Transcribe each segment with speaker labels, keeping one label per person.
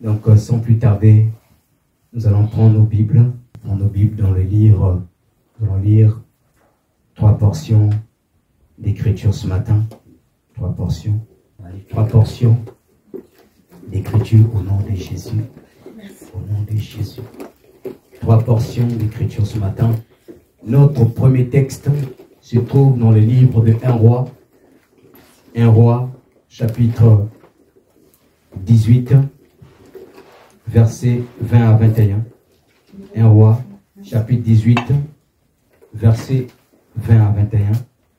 Speaker 1: Donc, sans plus tarder, nous allons prendre nos Bibles dans le livre. Nous allons lire 3 portions d'écriture ce matin. 3 portions. 3 portions d'écriture au nom de Jésus. Au nom de Jésus. 3 portions d'écriture ce matin. Notre premier texte se trouve dans le livre de 1 Roi. 1 Roi, chapitre 18, versets 20 à 21. 1 Roi, chapitre 18, versets 20 à 21.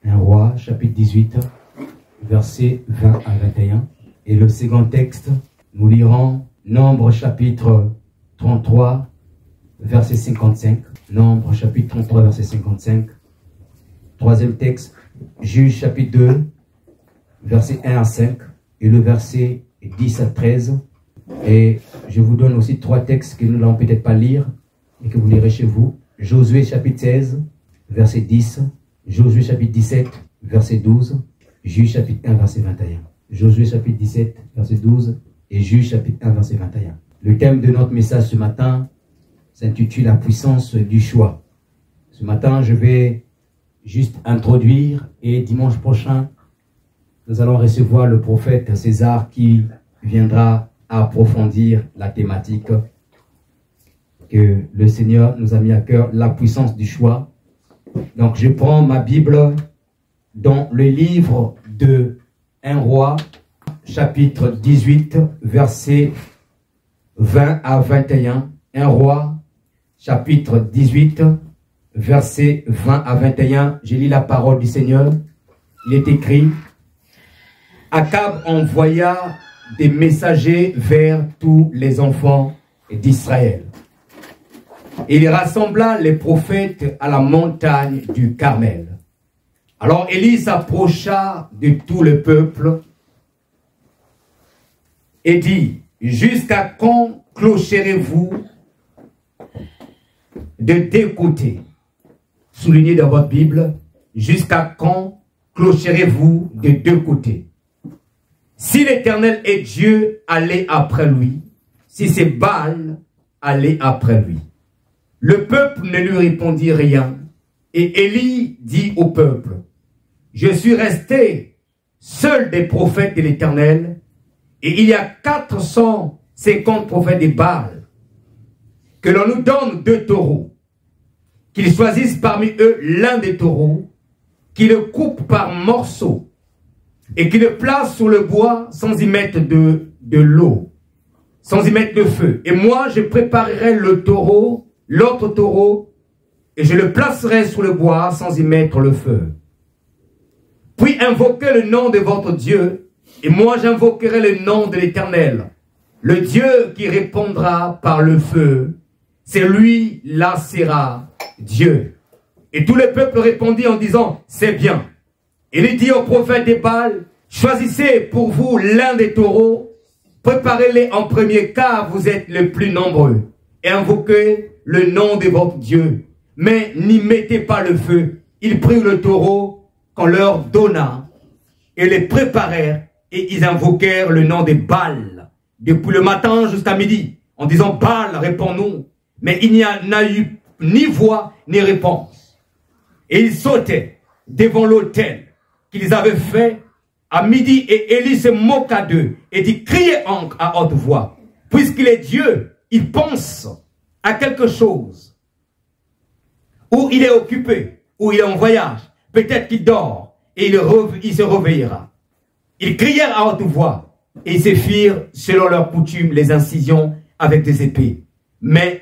Speaker 1: 1 Roi, chapitre 18, versets 20 à 21. Et le second texte, nous lirons Nombre, chapitre 33, verset 55. Nombre, chapitre 33, verset 55. Troisième texte, Juge, chapitre 2, verset 1 à 5. Et le verset 10 à 13. Et je vous donne aussi 3 textes que nous n'allons peut-être pas lire et que vous lirez chez vous. Josué chapitre 16, verset 10. Josué chapitre 17, verset 12. Juge chapitre 1, verset 21. Josué chapitre 17, verset 12. Et Juge chapitre 1, verset 21. Le thème de notre message ce matin s'intitule La puissance du choix. Ce matin, je vais juste introduire et dimanche prochain, nous allons recevoir le prophète César qui viendra approfondir la thématique que le Seigneur nous a mis à cœur, la puissance du choix. Donc je prends ma Bible dans le livre de 1 Roi, chapitre 18, versets 20 à 21. 1 Roi, chapitre 18, versets 20 à 21. Je lis la parole du Seigneur. Il est écrit: Akab envoya des messagers vers tous les enfants d'Israël. Il rassembla les prophètes à la montagne du Carmel. Alors Élie s'approcha de tout le peuple et dit: Jusqu'à quand clocherez-vous de 2 côtés? Soulignez dans votre Bible: jusqu'à quand clocherez-vous de 2 côtés? Si l'Éternel est Dieu, allez après lui. Si c'est Baal, allez après lui. Le peuple ne lui répondit rien. Et Élie dit au peuple: Je suis resté seul des prophètes de l'Éternel, et il y a 450 prophètes de Baal. Que l'on nous donne 2 taureaux, qu'ils choisissent parmi eux l'un des taureaux, qu'ils le coupent par morceaux, et qu'il le place sur le bois sans y mettre de l'eau, sans y mettre de feu. Et moi, je préparerai le taureau, l'autre taureau, et je le placerai sur le bois sans y mettre le feu. Puis invoquez le nom de votre Dieu, et moi j'invoquerai le nom de l'Éternel. Le Dieu qui répondra par le feu, c'est lui, là sera Dieu. Et tout le peuple répondit en disant: C'est bien. Il dit au prophète de Baal: Choisissez pour vous l'un des taureaux, préparez-les en premier car vous êtes les plus nombreux, et invoquez le nom de votre Dieu, mais n'y mettez pas le feu. Ils prirent le taureau qu'on leur donna et les préparèrent, et ils invoquèrent le nom de Baal depuis le matin jusqu'à midi, en disant: Baal, réponds-nous. Mais il n'y en a eu ni voix ni réponse. Et ils sautaient devant l'autel qu'ils avaient fait à midi, et Élie se moqua d'eux et dit: Criez à haute voix. Puisqu'il est Dieu, il pense à quelque chose, ou il est occupé, ou il est en voyage, peut-être qu'il dort, et il se réveillera. Ils crièrent à haute voix, et ils se firent, selon leur coutume, les incisions avec des épées,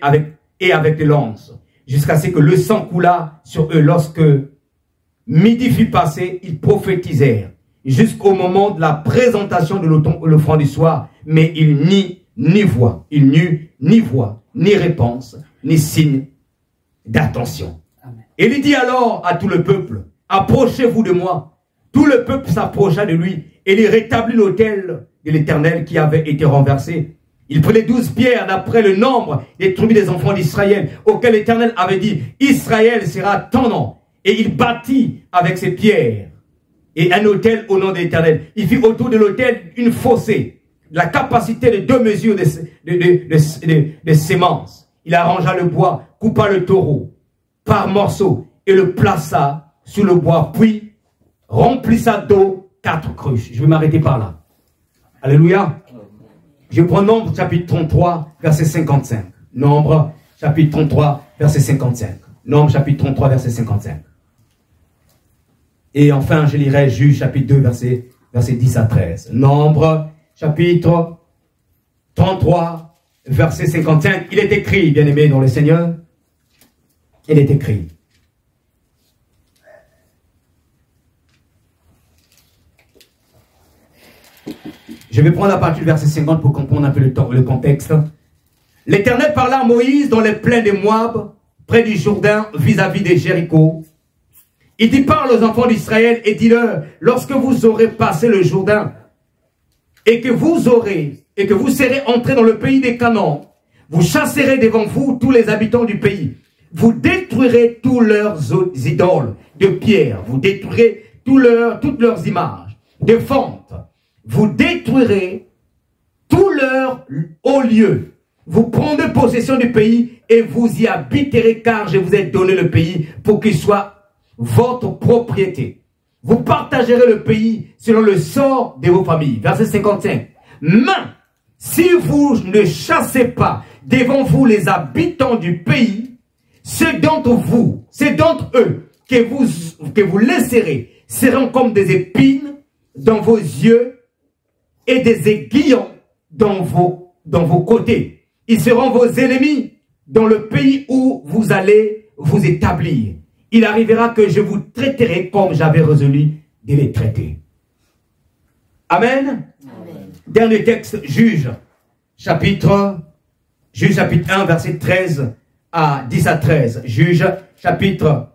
Speaker 1: avec des lances, jusqu'à ce que le sang coulât sur eux. Lorsque midi fut passé, ils prophétisèrent jusqu'au moment de la présentation de l'offrande du soir, mais il n'y ni voix, ni réponse, ni signe d'attention. Et il dit alors à tout le peuple: Approchez-vous de moi. Tout le peuple s'approcha de lui, et il rétablit l'autel de l'Éternel qui avait été renversé. Il prit les 12 pierres d'après le nombre des tribus des enfants d'Israël, auxquels l'Éternel avait dit: Israël sera ton nom. Et il bâtit avec ces pierres et un autel au nom de l'Éternel. Il fit autour de l'autel une fossée la capacité de 2 mesures de sémences. Il arrangea le bois, coupa le taureau par morceaux et le plaça sous le bois, puis remplissa d'eau 4 cruches. Je vais m'arrêter par là. Alléluia. Je prends Nombre chapitre 33, verset 55. Nombre chapitre 33, verset 55. Nombre chapitre 33, verset 55. Et enfin, je lirai Juge chapitre 2, verset 10 à 13. Nombre chapitre 33, verset 55. Il est écrit, bien-aimés dans le Seigneur, il est écrit. Je vais prendre à partir du verset 50 pour comprendre un peu le contexte. L'Éternel parla à Moïse dans les plaines de Moab, près du Jourdain, vis-à-vis de Jéricho. Il dit, parle aux enfants d'Israël et dis-leur, lorsque vous aurez passé le Jourdain et que vous serez entrés dans le pays des Canaan, vous chasserez devant vous tous les habitants du pays. Vous détruirez tous leurs idoles de pierre. Vous détruirez toutes leurs images de fonte. Vous détruirez tous leurs hauts lieux. Vous prendrez possession du pays et vous y habiterez, car je vous ai donné le pays pour qu'il soit votre propriété. Vous partagerez le pays selon le sort de vos familles. Verset 55. Mais si vous ne chassez pas devant vous les habitants du pays, ceux d'entre eux que vous laisserez seront comme des épines dans vos yeux et des aiguillons dans vos côtés. Ils seront vos ennemis dans le pays où vous allez vous établir. Il arrivera que je vous traiterai comme j'avais résolu de les traiter. Amen. Amen. Dernier texte, Juge chapitre 1, verset 13 à 10 à 13. Juge chapitre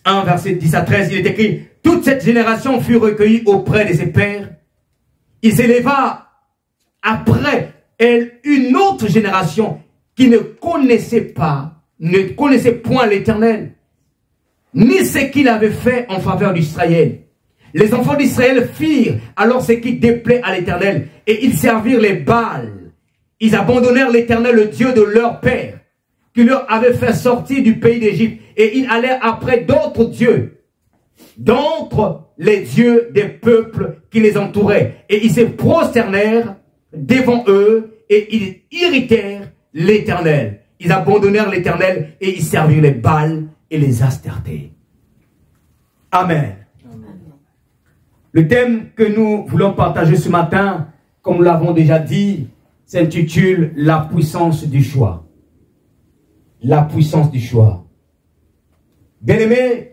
Speaker 1: 1, verset 10 à 13, il est écrit, toute cette génération fut recueillie auprès de ses pères. Il s'éleva après elle une autre génération qui ne connaissait point l'Éternel, ni ce qu'il avait fait en faveur d'Israël. Les enfants d'Israël firent alors ce qui déplaît à l'Éternel, et ils servirent les Baals. Ils abandonnèrent l'Éternel, le Dieu de leur père, qui leur avait fait sortir du pays d'Égypte, et ils allèrent après d'autres dieux, d'entre les dieux des peuples qui les entouraient, et ils se prosternèrent devant eux, et ils irritèrent l'Éternel. Ils abandonnèrent l'Éternel, et ils servirent les Baals et les Astartés. Amen. Amen. Le thème que nous voulons partager ce matin, comme nous l'avons déjà dit, s'intitule « La puissance du choix ». La puissance du choix. Bien-aimé,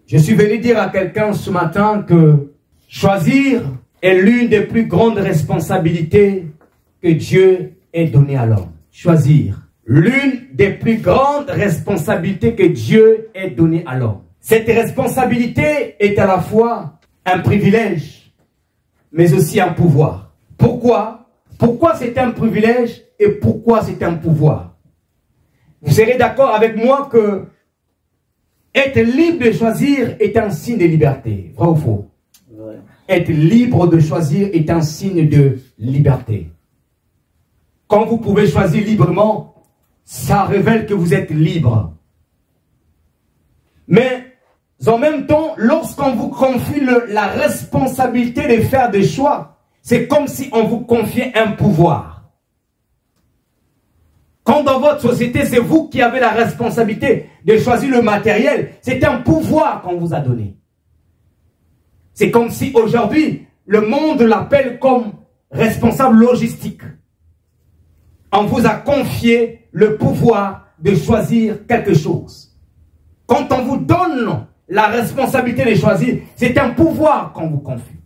Speaker 1: je suis venu dire à quelqu'un ce matin que choisir est l'une des plus grandes responsabilités que Dieu ait données à l'homme. Choisir. L'une des plus grandes responsabilités que Dieu ait données à l'homme. Cette responsabilité est à la fois un privilège, mais aussi un pouvoir. Pourquoi? Pourquoi c'est un privilège et pourquoi c'est un pouvoir? Vous serez d'accord avec moi que être libre de choisir est un signe de liberté. Vrai ou faux? Ouais. Être libre de choisir est un signe de liberté. Quand vous pouvez choisir librement, ça révèle que vous êtes libre. Mais en même temps, lorsqu'on vous confie la responsabilité de faire des choix, c'est comme si on vous confiait un pouvoir. Quand dans votre société, c'est vous qui avez la responsabilité de choisir le matériel, c'est un pouvoir qu'on vous a donné. C'est comme si aujourd'hui, le monde l'appelle comme responsable logistique. On vous a confié le pouvoir de choisir quelque chose. Quand on vous donne la responsabilité de choisir, c'est un pouvoir qu'on vous confie.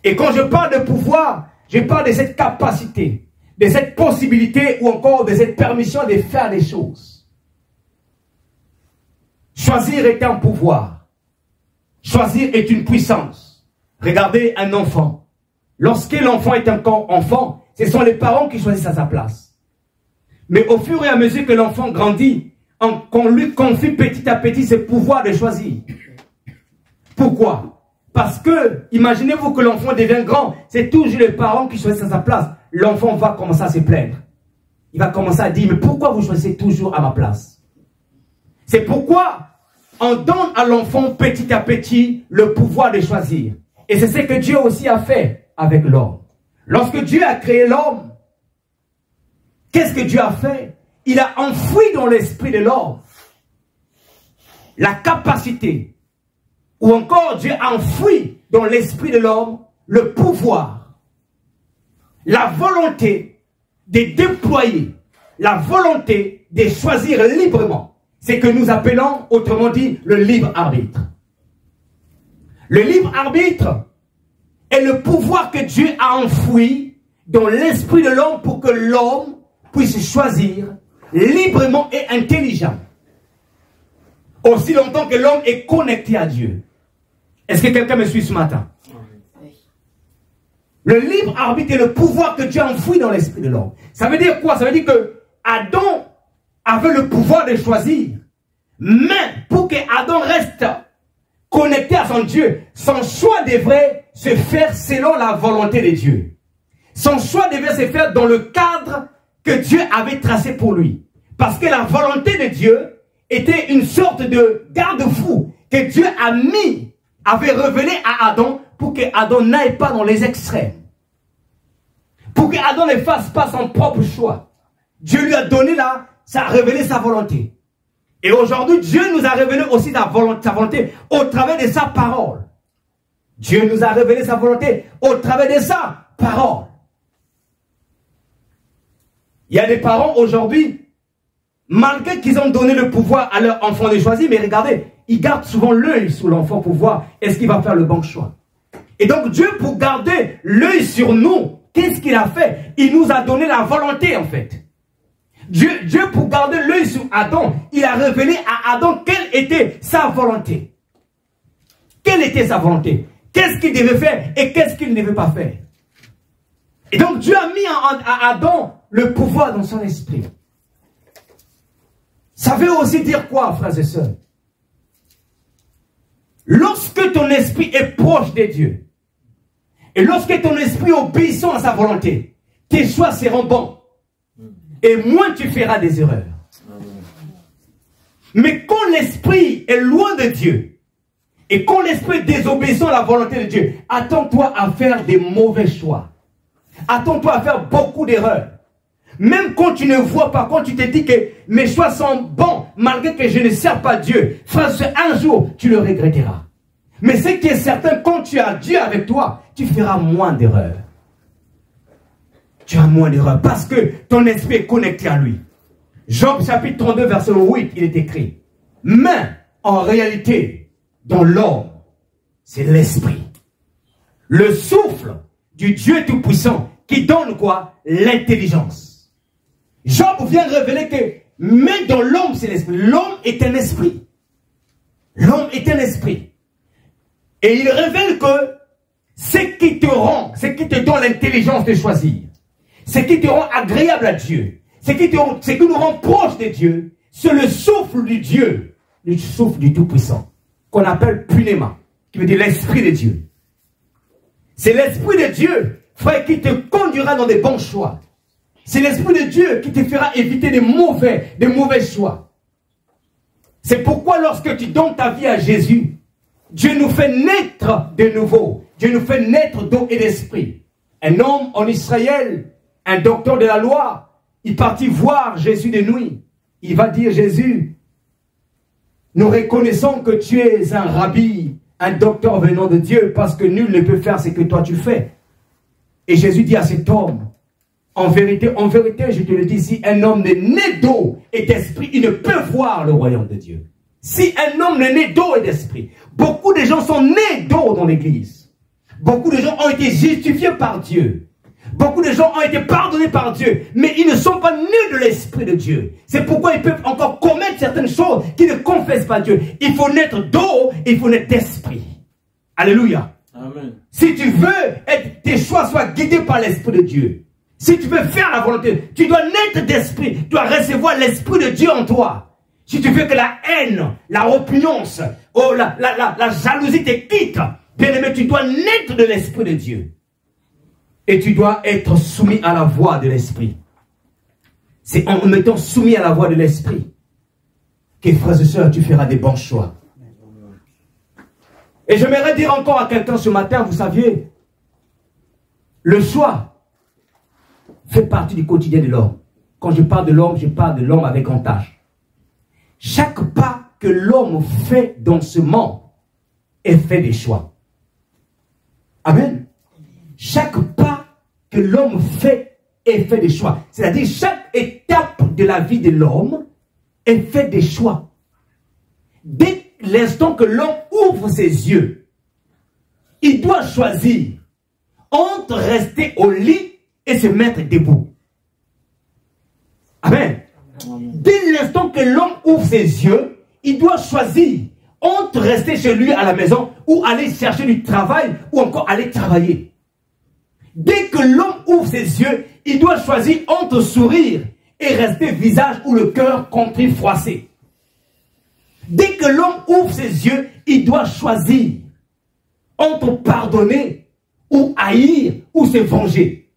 Speaker 1: Et quand je parle de pouvoir, je parle de cette capacité, de cette possibilité ou encore de cette permission de faire des choses. Choisir est un pouvoir. Choisir est une puissance. Regardez un enfant. Lorsque l'enfant est encore enfant, ce sont les parents qui choisissent à sa place. Mais au fur et à mesure que l'enfant grandit, qu'on lui confie petit à petit ce pouvoir de choisir. Pourquoi? Parce que, imaginez-vous que l'enfant devient grand, c'est toujours les parents qui choisissent à sa place. L'enfant va commencer à se plaindre. Il va commencer à dire, mais pourquoi vous choisissez toujours à ma place? C'est pourquoi on donne à l'enfant petit à petit le pouvoir de choisir. Et c'est ce que Dieu aussi a fait avec l'homme. Lorsque Dieu a créé l'homme, qu'est-ce que Dieu a fait? Il a enfoui dans l'esprit de l'homme la capacité, ou encore Dieu a enfoui dans l'esprit de l'homme le pouvoir, la volonté de déployer, la volonté de choisir librement. C'est que nous appelons, autrement dit, le libre arbitre. Le libre arbitre est le pouvoir que Dieu a enfoui dans l'esprit de l'homme pour que l'homme puisse choisir librement et intelligemment. Aussi longtemps que l'homme est connecté à Dieu. Est-ce que quelqu'un me suit ce matin? Le libre arbitre est le pouvoir que Dieu a enfoui dans l'esprit de l'homme. Ça veut dire quoi? Ça veut dire que Adam avait le pouvoir de choisir. Mais pour que Adam reste connecté à son Dieu, son choix devrait se faire selon la volonté de Dieu. Son choix devait se faire dans le cadre que Dieu avait tracé pour lui. Parce que la volonté de Dieu était une sorte de garde-fou que Dieu avait révélé à Adam pour que Adam n'aille pas dans les extrêmes. Pour que Adam ne fasse pas son propre choix. Dieu lui a donné révélé sa volonté. Et aujourd'hui, Dieu nous a révélé aussi sa volonté au travers de sa parole. Dieu nous a révélé sa volonté au travers de sa parole. Il y a des parents aujourd'hui, malgré qu'ils ont donné le pouvoir à leur enfant de choisir, mais regardez, ils gardent souvent l'œil sur l'enfant pour voir est-ce qu'il va faire le bon choix. Et donc Dieu, pour garder l'œil sur nous, qu'est-ce qu'il a fait? Il nous a donné la volonté en fait. Dieu pour garder l'œil sur Adam, il a révélé à Adam quelle était sa volonté. Quelle était sa volonté? Qu'est-ce qu'il devait faire et qu'est-ce qu'il ne devait pas faire? Et donc Dieu a mis à Adam le pouvoir dans son esprit. Ça veut aussi dire quoi, frères et sœurs? Lorsque ton esprit est proche de Dieu, et lorsque ton esprit obéissant à sa volonté, tes choix seront bons. Et moins tu feras des erreurs. Mais quand l'esprit est loin de Dieu, et quand l'esprit est désobéissant à la volonté de Dieu, attends-toi à faire des mauvais choix. Attends-toi à faire beaucoup d'erreurs. Même quand tu ne vois pas, quand tu te dis que mes choix sont bons, malgré que je ne sers pas Dieu, frère, un jour, tu le regretteras. Mais ce qui est certain, quand tu as Dieu avec toi, tu feras moins d'erreurs. Tu as moins d'erreurs parce que ton esprit est connecté à lui. Job chapitre 32, verset 8, il est écrit. Mais, en réalité, dans l'homme, c'est l'esprit. Le souffle du Dieu Tout-Puissant qui donne quoi? L'intelligence. Job vient révéler que même dans l'homme, c'est l'esprit. L'homme est un esprit. L'homme est un esprit. Et il révèle que ce qui te donne l'intelligence de choisir, ce qui te rend agréable à Dieu, ce qui nous rend proches de Dieu, c'est le souffle du Dieu, le souffle du Tout-Puissant, qu'on appelle pneuma, qui veut dire l'esprit de Dieu. C'est l'esprit de Dieu, frère, qui te conduira dans des bons choix. C'est l'esprit de Dieu qui te fera éviter des mauvais choix. C'est pourquoi lorsque tu donnes ta vie à Jésus, Dieu nous fait naître de nouveau. Dieu nous fait naître d'eau et d'esprit. Un homme en Israël, un docteur de la loi, il partit voir Jésus de nuit. Il va dire, Jésus, nous reconnaissons que tu es un rabbi, un docteur venant de Dieu, parce que nul ne peut faire ce que toi tu fais. Et Jésus dit à cet homme, en vérité, je te le dis, si un homme n'est né d'eau et d'esprit, il ne peut voir le royaume de Dieu. Si un homme n'est né d'eau et d'esprit, beaucoup de gens sont nés d'eau dans l'église. Beaucoup de gens ont été justifiés par Dieu. Beaucoup de gens ont été pardonnés par Dieu, mais ils ne sont pas nés de l'esprit de Dieu. C'est pourquoi ils peuvent encore commettre certaines choses qui ne confessent pas Dieu. Il faut naître d'eau et il faut naître d'esprit. Alléluia.
Speaker 2: Amen.
Speaker 1: Si tu veux tes choix soient guidés par l'esprit de Dieu, si tu veux faire la volonté, tu dois naître d'esprit, tu dois recevoir l'esprit de Dieu en toi. Si tu veux que la haine, la répugnance, la jalousie te quitte, Bien-aimé, tu dois naître de l'Esprit de Dieu. Et tu dois être soumis à la voix de l'Esprit. C'est en étant soumis à la voix de l'Esprit que, frères et sœurs, tu feras des bons choix. Et j'aimerais dire encore à quelqu'un ce matin, vous saviez, le choix fait partie du quotidien de l'homme. Quand je parle de l'homme, je parle de l'homme avec grand H. Chaque pas que l'homme fait dans ce monde est fait des choix. Amen. Chaque pas que l'homme fait est fait des choix. C'est-à-dire chaque étape de la vie de l'homme est fait des choix. Dès l'instant que l'homme ouvre ses yeux, il doit choisir entre rester au lit et se mettre debout. Amen. Dès l'instant que l'homme ouvre ses yeux, il doit choisir entre rester chez lui à la maison ou aller chercher du travail ou encore aller travailler. Dès que l'homme ouvre ses yeux, il doit choisir entre sourire et rester visage ou le cœur contrit froissé. Dès que l'homme ouvre ses yeux, il doit choisir entre pardonner ou haïr ou se venger.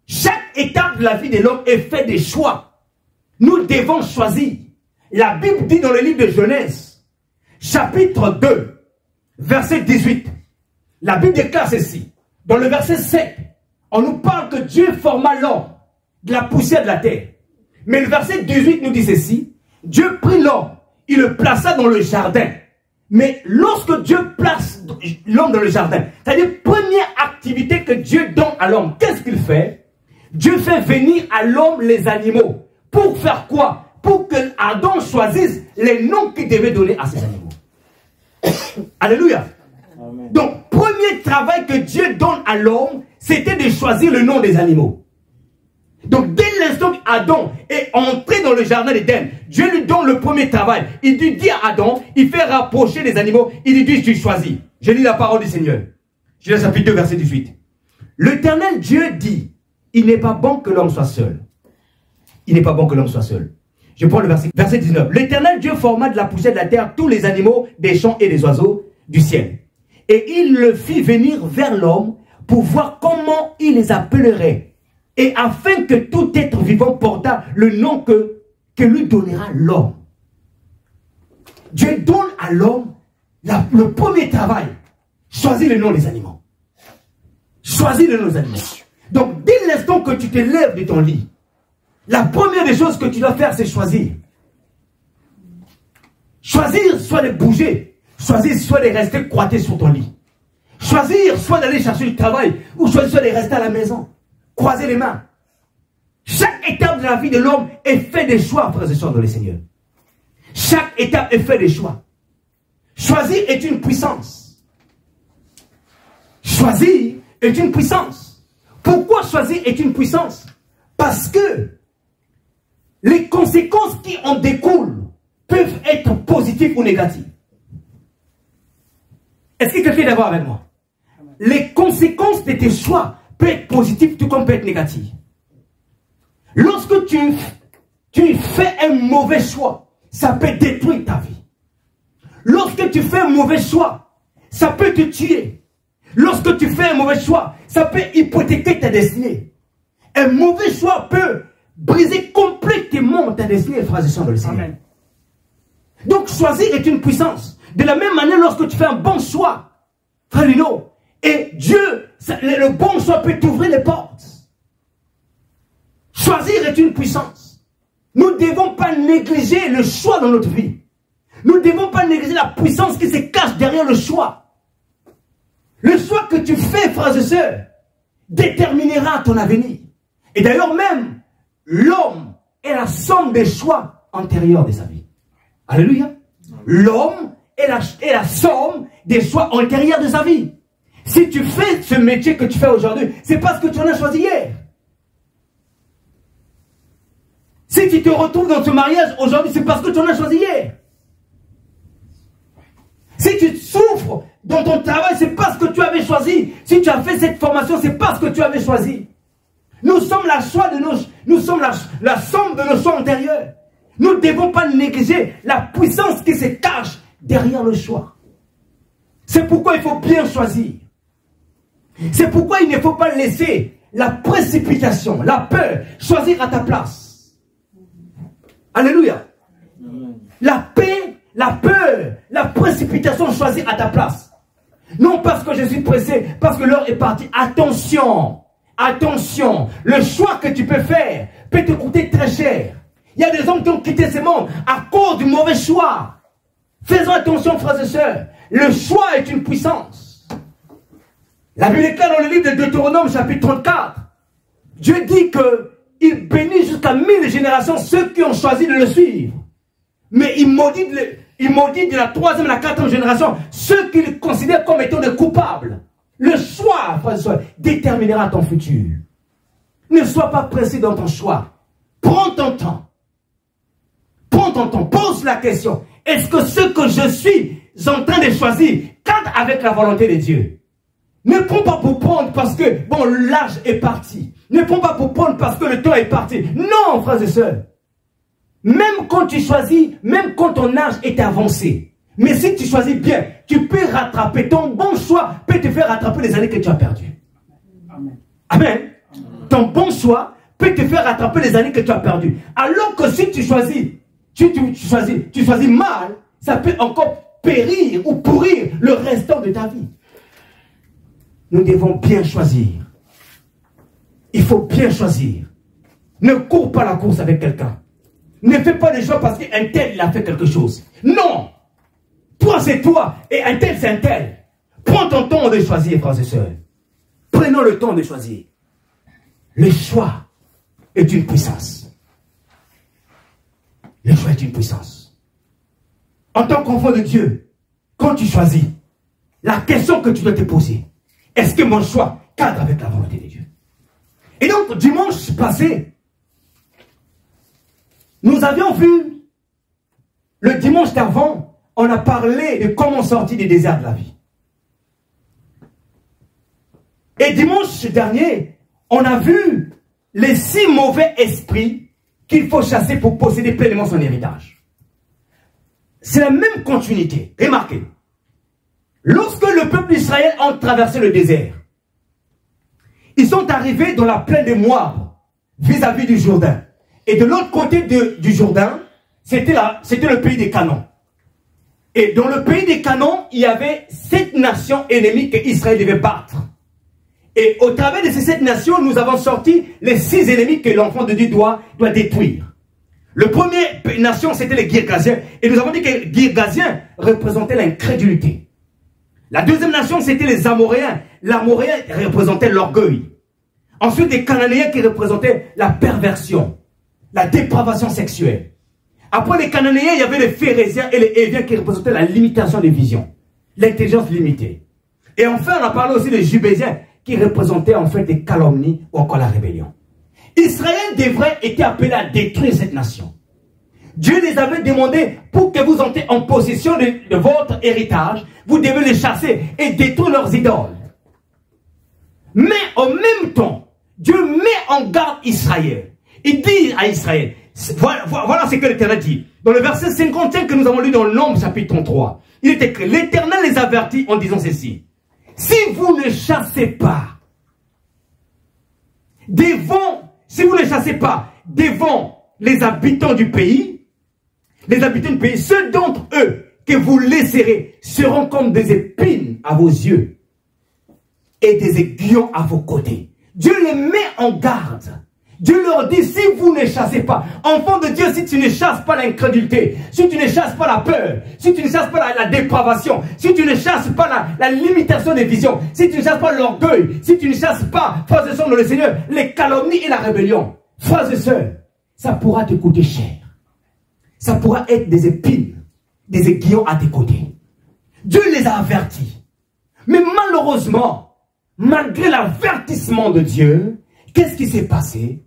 Speaker 1: Chaque étape de la vie de l'homme est faite des choix. Nous devons choisir. La Bible dit dans le livre de Genèse, chapitre 2, verset 18. La Bible déclare ceci. Dans le verset 7, on nous parle que Dieu forma l'homme de la poussière de la terre. Mais le verset 18 nous dit ceci. Dieu prit l'homme, il le plaça dans le jardin. Mais lorsque Dieu place l'homme dans le jardin, c'est-à-dire première activité que Dieu donne à l'homme, qu'est-ce qu'il fait? Dieu fait venir à l'homme les animaux. Pour faire quoi? Pour que Adam choisisse les noms qu'il devait donner à ces animaux. Alléluia. Amen. Donc, premier travail que Dieu donne à l'homme, c'était de choisir le nom des animaux. Donc, dès l'instant qu'Adam est entré dans le jardin d'Éden, Dieu lui donne le premier travail. Il lui dit à Adam, il fait rapprocher les animaux, il lui dit, tu choisis. Je lis la parole du Seigneur. Genèse chapitre 2, verset 18. L'Éternel Dieu dit, il n'est pas bon que l'homme soit seul. Il n'est pas bon que l'homme soit seul. Je prends le verset 19. L'Éternel Dieu forma de la poussière de la terre tous les animaux des champs et des oiseaux du ciel. Et il le fit venir vers l'homme pour voir comment il les appellerait. Et afin que tout être vivant portât le nom que lui donnera l'homme. Dieu donne à l'homme le premier travail. Choisis le nom des animaux. Choisis le nom des animaux. Donc, dès l'instant que tu te lèves de ton lit, la première des choses que tu dois faire, c'est choisir. Choisir, soit de bouger. Choisir, soit de rester croîté sur ton lit. Choisir, soit d'aller chercher du travail. Ou choisir, soit de rester à la maison. Croiser les mains. Chaque étape de la vie de l'homme est fait des choix, frères et sœurs dans le Seigneur. Chaque étape est fait des choix. Choisir est une puissance. Choisir est une puissance. Pourquoi choisir est une puissance? Parce que les conséquences qui en découlent peuvent être positives ou négatives. Est-ce que quelqu'un est d'accord avec moi? Les conséquences de tes choix peuvent être positives tout comme peuvent être négatives. Lorsque tu fais un mauvais choix, ça peut détruire ta vie. Lorsque tu fais un mauvais choix, ça peut te tuer. Lorsque tu fais un mauvais choix, ça peut hypothéquer ta destinée. Un mauvais choix peut briser complètement ta destinée, frères et sœurs de le Seigneur. Amen. Donc choisir est une puissance. De la même manière, lorsque tu fais un bon choix, frère Lino, et Dieu, le bon choix peut t'ouvrir les portes. Choisir est une puissance. Nous ne devons pas négliger le choix dans notre vie. Nous ne devons pas négliger la puissance qui se cache derrière le choix. Le choix que tu fais, frères et sœurs, déterminera ton avenir. Et d'ailleurs même, l'homme est la somme des choix antérieurs de sa vie. Alléluia. L'homme est la somme des choix antérieurs de sa vie. Si tu fais ce métier que tu fais aujourd'hui, c'est parce que tu en as choisi hier. Si tu te retrouves dans ce mariage aujourd'hui, c'est parce que tu en as choisi hier. Si tu souffres dans ton travail, c'est parce que tu avais choisi. Si tu as fait cette formation, c'est parce que tu avais choisi. Nous sommes la somme de nos choix antérieurs. Nous ne devons pas négliger la puissance qui se cache derrière le choix. C'est pourquoi il faut bien choisir. C'est pourquoi il ne faut pas laisser la précipitation, la peur, choisir à ta place. Alléluia. La paix, la peur, la précipitation, choisir à ta place. Non parce que je suis pressé, parce que l'heure est partie. Attention, attention. Le choix que tu peux faire peut te coûter très cher. Il y a des hommes qui ont quitté ce monde à cause du mauvais choix. Faisons attention, frères et sœurs. Le choix est une puissance. La Bible est claire dans le livre de Deutéronome, chapitre 34. Dieu dit qu'il bénit jusqu'à 1000 générations ceux qui ont choisi de le suivre. Mais il maudit de la 3e à la 4e génération ceux qu'il considère comme étant des coupables. Le choix, frères et sœurs, déterminera ton futur. Ne sois pas pressé dans ton choix. Prends ton temps. Prends ton temps. Pose la question. Est-ce que ce que je suis en train de choisir cadre avec la volonté de Dieu? Ne prends pas pour prendre parce que, bon, l'âge est parti. Ne prends pas pour prendre parce que le temps est parti. Non, frères et sœurs. Même quand tu choisis, même quand ton âge est avancé. Mais si tu choisis bien, tu peux rattraper. Ton bon choix peut te faire rattraper les années que tu as perdues. Amen. Amen. Ton bon choix peut te faire rattraper les années que tu as perdues. Alors que si tu choisis, tu choisis mal, ça peut encore périr ou pourrir le restant de ta vie. Nous devons bien choisir. Il faut bien choisir. Ne cours pas la course avec quelqu'un. Ne fais pas des choix parce qu'un tel il a fait quelque chose. Non. Toi c'est toi et un tel c'est un tel. Prends ton temps de choisir, frères et sœurs. Prenons le temps de choisir. Le choix est une puissance. Le choix est une puissance. En tant qu'enfant de Dieu, quand tu choisis, la question que tu dois te poser, est-ce que mon choix cadre avec la volonté de Dieu? Et donc, dimanche passé, nous avions vu, le dimanche d'avant, on a parlé de comment sortir du désert de la vie. Et dimanche dernier, on a vu les 6 mauvais esprits qu'il faut chasser pour posséder pleinement son héritage. C'est la même continuité. Remarquez. Lorsque le peuple d'Israël a traversé le désert, ils sont arrivés dans la plaine de Moab, vis-à-vis du Jourdain. Et de l'autre côté du Jourdain, c'était le pays des Canaan. Et dans le pays des Canaan, il y avait 7 nations ennemies qu'Israël devait battre. Et au travers de ces 7 nations, nous avons sorti les 6 ennemis que l'enfant de Dieu doit détruire. Le premier nation, c'était les Girgasiens. Et nous avons dit que les Girgasiens représentaient l'incrédulité. La deuxième nation, c'était les Amoréens. L'Amoréen représentait l'orgueil. Ensuite, les Cananéens qui représentaient la perversion, la dépravation sexuelle. Après les Cananéens, il y avait les Phérésiens et les Héviens qui représentaient la limitation des visions, l'intelligence limitée. Et enfin, on a parlé aussi des Jubésiens qui représentaient en fait des calomnies ou encore la rébellion. Israël devrait être appelé à détruire cette nation. Dieu les avait demandé pour que vous entrez en possession de votre héritage, vous devez les chasser et détruire leurs idoles. Mais en même temps, Dieu met en garde Israël. Il dit à Israël, voilà ce que l'Éternel dit. Dans le verset 55 que nous avons lu dans le Nombre chapitre 33, il est écrit, l'Éternel les avertit en disant ceci. Si vous ne chassez pas devant les habitants du pays, ceux d'entre eux que vous laisserez seront comme des épines à vos yeux et des aiguillons à vos côtés. Dieu les met en garde. Dieu leur dit, si vous ne chassez pas, enfant de Dieu, si tu ne chasses pas l'incrédulité, si tu ne chasses pas la peur, si tu ne chasses pas la dépravation, si tu ne chasses pas la limitation des visions, si tu ne chasses pas l'orgueil, si tu ne chasses pas, frères et sœurs dans le Seigneur, les calomnies et la rébellion, frères et sœurs, ça pourra te coûter cher. Ça pourra être des épines, des aiguillons à tes côtés. Dieu les a avertis. Mais malheureusement, malgré l'avertissement de Dieu, qu'est-ce qui s'est passé?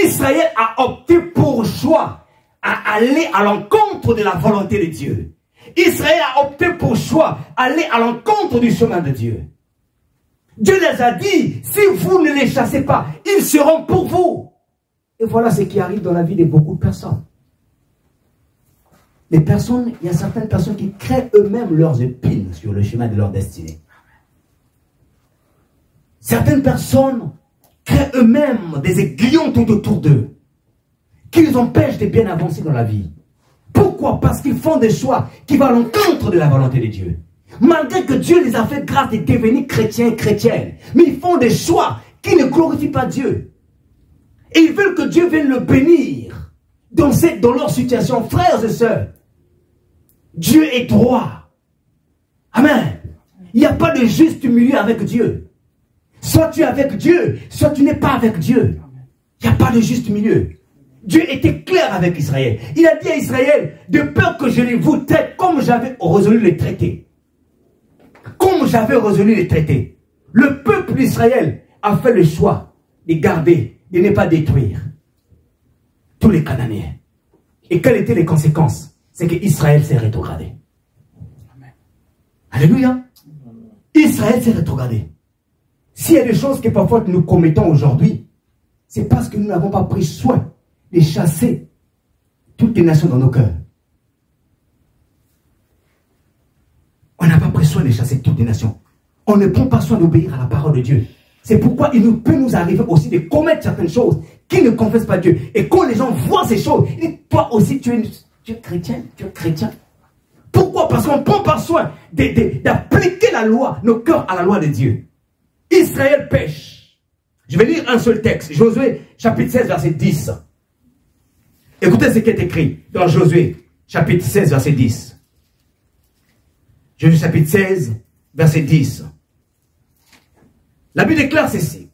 Speaker 1: Israël a opté pour choix à aller à l'encontre de la volonté de Dieu. Israël a opté pour choix à aller à l'encontre du chemin de Dieu. Dieu les a dit, si vous ne les chassez pas, ils seront pour vous. Et voilà ce qui arrive dans la vie de beaucoup de personnes. les personnes, il y a certaines personnes qui créent eux-mêmes leurs épines sur le chemin de leur destinée. Certaines personnes créent eux-mêmes des aiguillons tout autour d'eux qui les empêchent de bien avancer dans la vie. Pourquoi? Parce qu'ils font des choix qui vont à l'encontre de la volonté de Dieu. Malgré que Dieu les a fait grâce de devenir chrétiens et chrétiennes, mais ils font des choix qui ne glorifient pas Dieu. Et ils veulent que Dieu vienne le bénir dans leur situation. Frères et sœurs, Dieu est droit. Amen. Il n'y a pas de juste milieu avec Dieu. Soit tu es avec Dieu, soit tu n'es pas avec Dieu. Il n'y a pas de juste milieu. Dieu était clair avec Israël. Il a dit à Israël, de peur que je vous traite comme j'avais résolu les traités. Comme j'avais résolu les traités. Le peuple d'Israël a fait le choix de garder, de ne pas détruire tous les Cananéens. Et quelles étaient les conséquences? C'est qu'Israël s'est rétrogradé. Amen. Alléluia. Israël s'est rétrogradé. S'il y a des choses que parfois nous commettons aujourd'hui, c'est parce que nous n'avons pas pris soin de chasser toutes les nations dans nos cœurs. On n'a pas pris soin de chasser toutes les nations. On ne prend pas soin d'obéir à la parole de Dieu. C'est pourquoi il peut nous arriver aussi de commettre certaines choses qui ne confessent pas Dieu. Et quand les gens voient ces choses, ils disent, toi aussi tu es chrétien, tu es chrétien. Pourquoi? Parce qu'on ne prend pas soin d'appliquer la loi, nos cœurs à la loi de Dieu. Israël pêche. Je vais lire un seul texte. Josué, chapitre 16, verset 10. Écoutez ce qui est écrit dans Josué, chapitre 16, verset 10. Josué, chapitre 16, verset 10. La Bible déclare ceci.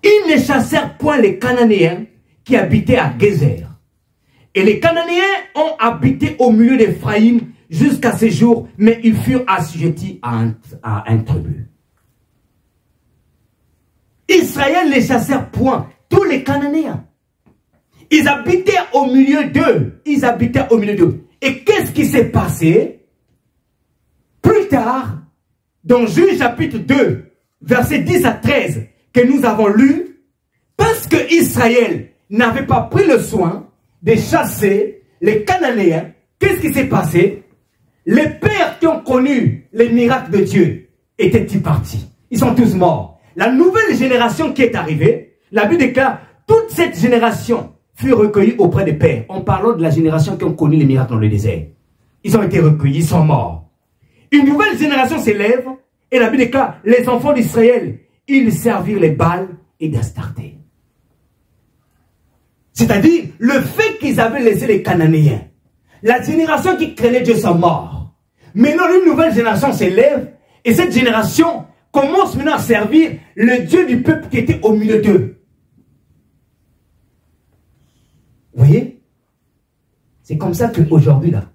Speaker 1: Ils ne chassèrent point les Cananéens qui habitaient à Gézer. Et les Cananéens ont habité au milieu d'Éphraïm jusqu'à ce jour, mais ils furent assujettis à un tribut. Israël ne chassèrent point tous les Cananéens. Ils habitaient au milieu d'eux. Ils habitaient au milieu d'eux. Et qu'est-ce qui s'est passé? Plus tard, dans Juge chapitre 2, versets 10 à 13, que nous avons lu, parce que Israël n'avait pas pris le soin de chasser les Cananéens, qu'est-ce qui s'est passé? Les pères qui ont connu les miracles de Dieu étaient-ils partis? Ils sont tous morts. La nouvelle génération qui est arrivée, la Bible déclare, toute cette génération fut recueillie auprès des pères. En parlant de la génération qui ont connu les miracles dans le désert. Ils ont été recueillis, ils sont morts. Une nouvelle génération s'élève, et la Bible déclare, les enfants d'Israël, ils servirent les Baals et d'Astarté. C'est-à-dire, le fait qu'ils avaient laissé les Cananéens, la génération qui craignait Dieu sont morts. Maintenant, une nouvelle génération s'élève, et cette génération commence maintenant à servir le Dieu du peuple qui était au milieu d'eux. Vous voyez? C'est comme ça qu'aujourd'hui, là,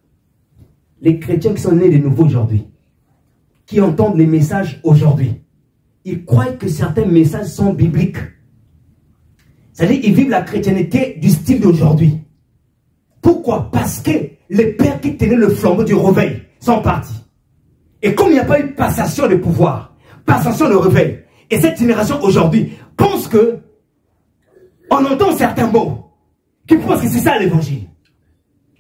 Speaker 1: les chrétiens qui sont nés de nouveau aujourd'hui, qui entendent les messages aujourd'hui, ils croient que certains messages sont bibliques. C'est-à-dire qu'ils vivent la chrétienté du style d'aujourd'hui. Pourquoi? Parce que les pères qui tenaient le flambeau du réveil sont partis. Et comme il n'y a pas eu de passation de pouvoir, passation de réveil, et cette génération aujourd'hui pense que on entend certains mots qui pensent que c'est ça l'évangile.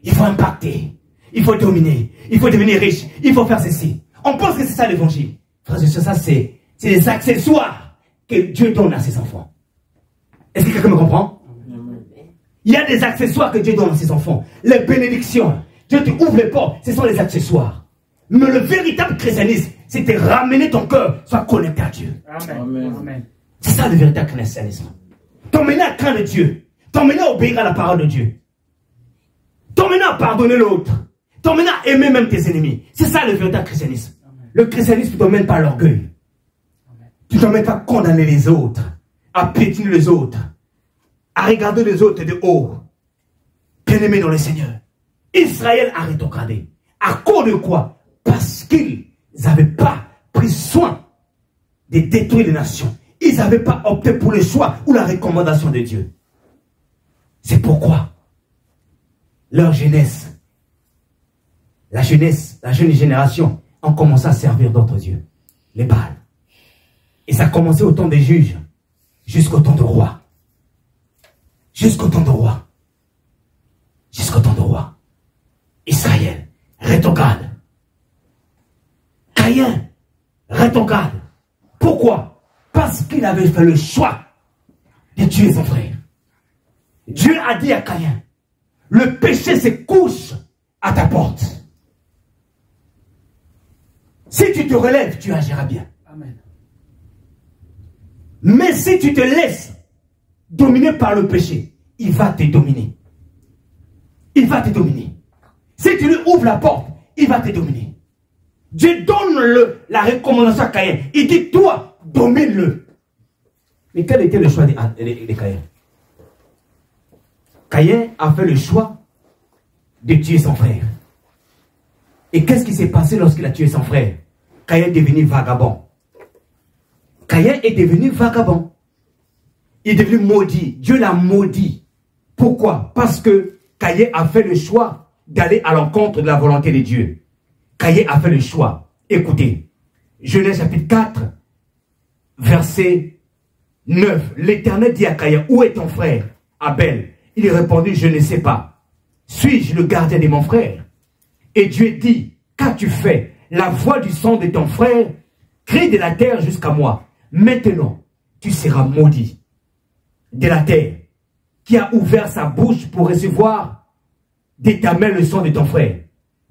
Speaker 1: Il faut impacter, il faut dominer, il faut devenir riche, il faut faire ceci. On pense que c'est ça l'évangile. Frères et sœurs, ça c'est des accessoires que Dieu donne à ses enfants. Est-ce que quelqu'un me comprend? Il y a des accessoires que Dieu donne à ses enfants. Les bénédictions. Dieu te ouvre les portes. Ce sont les accessoires. Mais le véritable christianisme, c'est de ramener ton cœur, soit connecté à Dieu. Amen. C'est ça le véritable christianisme. T'emmener à craindre Dieu. T'emmener à obéir à la parole de Dieu. T'emmener à pardonner l'autre. T'emmener à aimer même tes ennemis. C'est ça le véritable christianisme. Amen. Le christianisme ne t'emmène pas à l'orgueil. Tu ne t'emmènes pas à condamner les autres, à piétiner les autres, à regarder les autres de haut. Bien-aimés dans le Seigneur, Israël a rétrogradé. À cause de quoi? Parce qu'ils n'avaient pas pris soin de détruire les nations. Ils n'avaient pas opté pour le choix ou la recommandation de Dieu. C'est pourquoi leur jeunesse, la jeune génération, ont commencé à servir d'autres dieux, les Baals. Et ça a commencé au temps des juges, jusqu'au temps de roi. Jusqu'au temps de roi. Jusqu'au temps de roi. ton garde. Pourquoi? Parce qu'il avait fait le choix de tuer son frère. Dieu a dit à Caïn, le péché se couche à ta porte. Si tu te relèves, tu agiras bien. Amen. Mais si tu te laisses dominer par le péché, il va te dominer. Il va te dominer. Si tu lui ouvres la porte, il va te dominer. Dieu donne la recommandation à Caïn. Il dit, toi, domine-le. Mais quel était le choix de Caïn? Caïn a fait le choix de tuer son frère. Et qu'est-ce qui s'est passé lorsqu'il a tué son frère? Caïn est devenu vagabond. Caïn est devenu vagabond. Il est devenu maudit. Dieu l'a maudit. Pourquoi? Parce que Caïn a fait le choix d'aller à l'encontre de la volonté de Dieu. Caïn a fait le choix. Écoutez, Genèse chapitre 4, verset 9. L'Éternel dit à Caïn, où est ton frère Abel? Il répondit, je ne sais pas. Suis-je le gardien de mon frère? Et Dieu dit, qu'as-tu fait? La voix du sang de ton frère crie de la terre jusqu'à moi. Maintenant, tu seras maudit de la terre qui a ouvert sa bouche pour recevoir de ta main le sang de ton frère.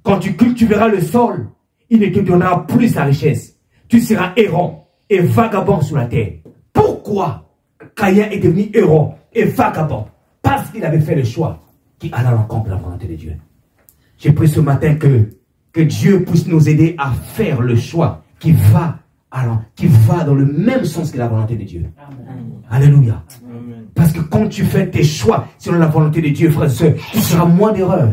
Speaker 1: Quand tu cultiveras le sol, il ne te donnera plus sa richesse. Tu seras errant et vagabond sur la terre. Pourquoi Caïn est devenu errant et vagabond? Parce qu'il avait fait le choix qui allait à l'encontre de la volonté de Dieu. J'ai pris ce matin que Dieu puisse nous aider à faire le choix qui va dans le même sens que la volonté de Dieu. Amen. Alléluia. Amen. Parce que quand tu fais tes choix selon la volonté de Dieu, frères et sœurs, tu feras moins d'erreurs.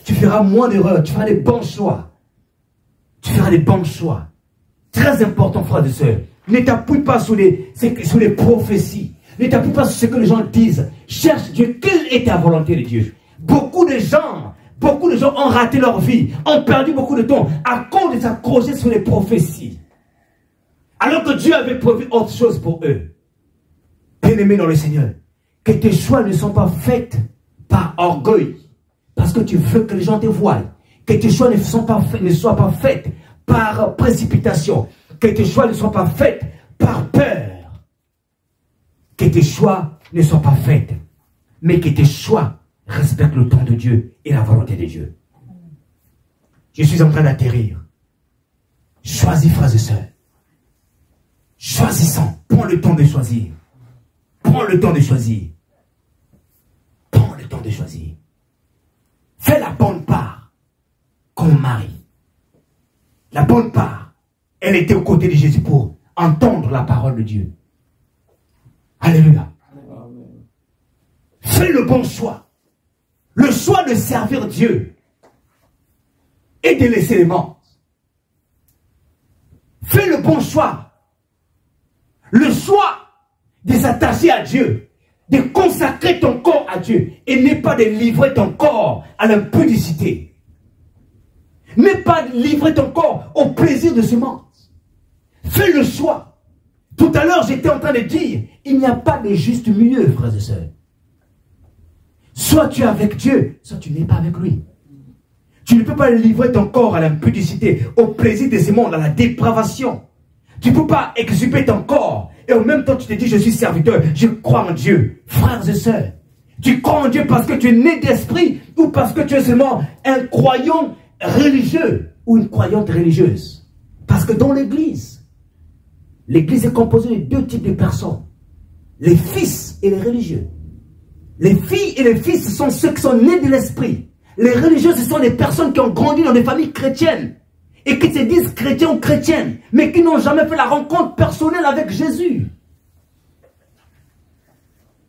Speaker 1: Tu feras moins d'erreurs. Tu feras des bons choix. Tu feras des bons choix. Très important, frères et sœurs. Ne t'appuie pas sur les prophéties. Ne t'appuie pas sur ce que les gens disent. Cherche Dieu. Quelle est ta volonté de Dieu? Beaucoup de gens ont raté leur vie, ont perdu beaucoup de temps à cause de s'accrocher sur les prophéties. Alors que Dieu avait prévu autre chose pour eux. Bien-aimés dans le Seigneur, que tes choix ne sont pas faits par orgueil, parce que tu veux que les gens te voient. Que tes choix ne soient pas faits par précipitation. Que tes choix ne soient pas faits par peur. Que tes choix ne soient pas faits, mais que tes choix respectent le temps de Dieu et la volonté de Dieu. Je suis en train d'atterrir. Choisis, frères et sœurs. Choisissons. Prends le temps de choisir. Prends le temps de choisir. Prends le temps de choisir. Fais la bonne part comme Marie. La bonne part, elle était aux côtés de Jésus pour entendre la parole de Dieu. Alléluia. Fais le bon choix. Le choix de servir Dieu et de laisser les membres. Fais le bon choix. Le choix de s'attacher à Dieu, de consacrer ton corps à Dieu et n'est pas de livrer ton corps à l'impudicité. N'est pas de livrer ton corps au plaisir de ce monde. Fais le choix. Tout à l'heure, j'étais en train de dire, il n'y a pas de juste milieu, frères et sœurs. Soit tu es avec Dieu, soit tu n'es pas avec lui. Tu ne peux pas livrer ton corps à l'impudicité, au plaisir de ce monde, à la dépravation. Tu ne peux pas exhumer ton corps et en même temps tu te dis je suis serviteur, je crois en Dieu. Frères et sœurs, tu crois en Dieu parce que tu es né d'esprit ou parce que tu es seulement un croyant religieux ou une croyante religieuse? Parce que dans l'église est composée de deux types de personnes. Les fils et les religieux. Les filles et les fils sont ceux qui sont nés de l'esprit. Les religieux, ce sont des personnes qui ont grandi dans des familles chrétiennes et qui se disent chrétiens ou chrétiennes, mais qui n'ont jamais fait la rencontre personnelle avec Jésus.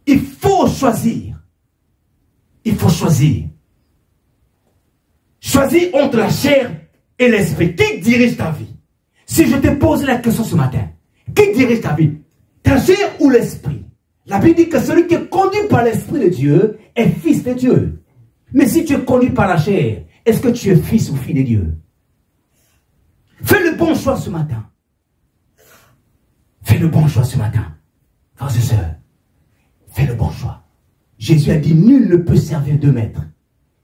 Speaker 1: Il faut choisir. Il faut choisir. Choisis entre la chair et l'esprit. Qui dirige ta vie? Si je te pose la question ce matin, qui dirige ta vie? Ta chair ou l'esprit? La Bible dit que celui qui est conduit par l'esprit de Dieu est fils de Dieu. Mais si tu es conduit par la chair, est-ce que tu es fils ou fille de Dieu? Fais le bon choix ce matin. Fais le bon choix ce matin. Frères et sœurs, fais le bon choix. Jésus a dit, nul ne peut servir deux maîtres.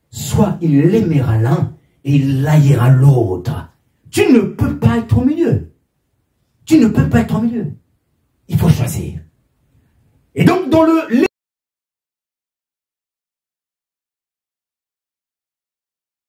Speaker 1: Soit il aimera l'un et il haïra l'autre. Tu ne peux pas être au milieu. Tu ne peux pas être au milieu. Il faut choisir. Et donc, dans le